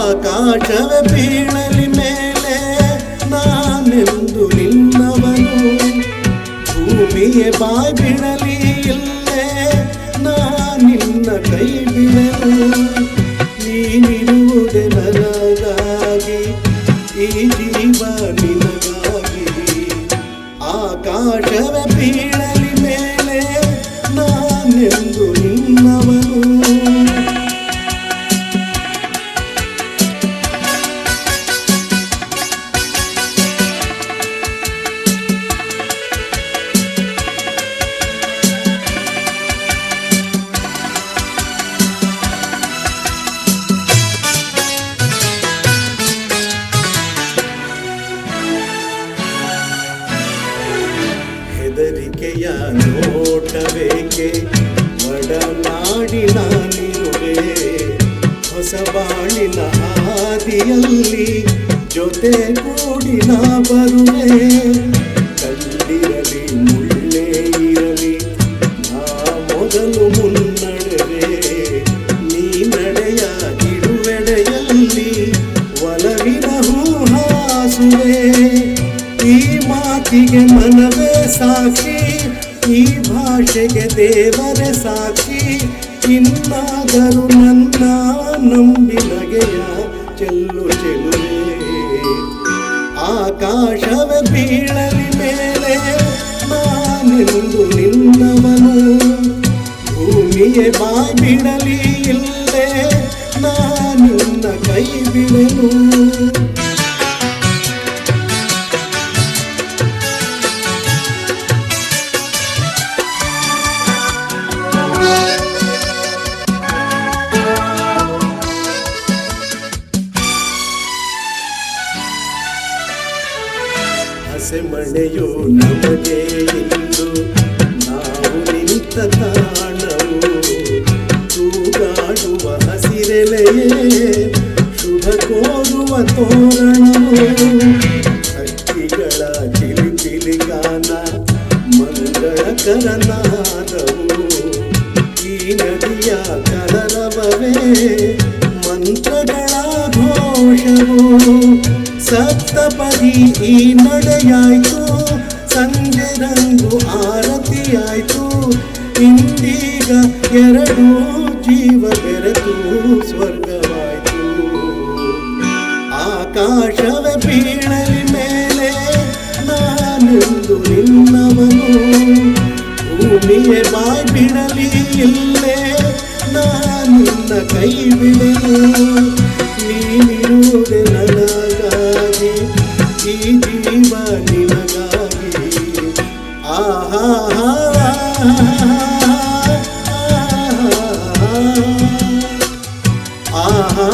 ಆಕಾಶವೇ ಬೀಳಲಿ ಮೇಲೆ ನಾನೆಂದು ನಿನ್ನವನು, ಭೂಮಿಯೇ ಬಾಯ್ ಬಿಡಲಿ ಇಲ್ಲೇ ನಿನ್ನ ಕೈ ಬಿಡಲು. ನೀನಿರುವುದೇ ನನಗಾಗಿ, ಈ ಜೀವ ನಿನಗಾಗಿ. ಆಕಾಶವೇ ಬೀಳಲಿ ಮೇಲೆ ನಾನೆಂದು ನಿನ್ನವನು. ಹೆದರಿಕೆಯ ನೋಟಬೇಕೆ, ಒಡನಾಡಿನಾನಿರುವೆ. ಹೊಸ ಬಾಳಿನ ಹಾದಿಯಲ್ಲಿ ಜೊತೆ ಕೂಡಿ ನಾ ಬರುವೆ. ಕಲ್ಲಿರಲಿ ಮುಳ್ಳೇ ಇರಲಿ ನಾ ಮೊದಲು ಮುನ್ನಡೆವೆ. ನೀ ನಡೆಯ ಇಡುವೆಡೆಯಲ್ಲಿ ಒಲವಿನ ಹೂ ಹಾಸುವೆ. ಈ ಮಾತಿಗೆ ಮನವೇ ಸಾಕ್ಷಿ, ಈ ಭಾಷೆಗೆ ದೇವರೇ ಸಾಕ್ಷಿ. ಇನ್ನಾದರೂ ನನ್ನ ನಂಬಿ ನಗೆಯ ಚೆಲ್ಲು ಚೆಲುವೆ. ಆಕಾಶವೇ ಬೀಳಲಿ ಮೇಲೆ ನಾನೆಂದು ನಿನ್ನವನು, ಭೂಮಿಯೇ ಬಾಯ್ ಬಿಡಲಿ ಇಲ್ಲೇ ನಿನ್ನ ಕೈ ಬಿಡಲು. ಹಸೆ ಮಳೆಯು ನಮಗೆ ಇಂದು ನಾವು ನಿಂತ ತಾಣವು. ತೂಗಾಡುವ ಹಸಿರೆಲೆಯೇ ಶುಭ ಕೋರುವ ತೋರಣವು. ಹಕ್ಕಿಗಳ ಕಿಲಿಕಿಲಿ ಗಾನ ಮಂಗಳಕರ ನಾದವು. ಈ ನದಿಯ ಕಲರವವೇ ಮಂತ್ರಗಳ ಘೋಷವು. ಸಪ್ತಪದಿ ಈ ನಡೆಯಾಯ್ತು, ಸಂಜೆ ರಂಗು ಆರತಿಯಾಯ್ತು. ಇಂದೀಗ ಎರಡು ಜೀವ ಬೆರೆತು ಸ್ವರ್ಗವಾಯ್ತು. ಆಕಾಶವೇ ಬೀಳಲಿ ಮೇಲೆ ನಾನೆಂದು ನಿನ್ನವನು, ಭೂಮಿಯೇ ಬಾಯ್ ಬಿಡಲಿ ಇಲ್ಲೇ ನಿನ್ನ ಕೈ ಬಿಡಲು. ನೀನಿರುವುದೇ ನನಗಾಗಿ, ಈ ಜೀವ ನಿನಗಾಗಿ. ಆಹಾ ಆಹಾ ಆಹಾ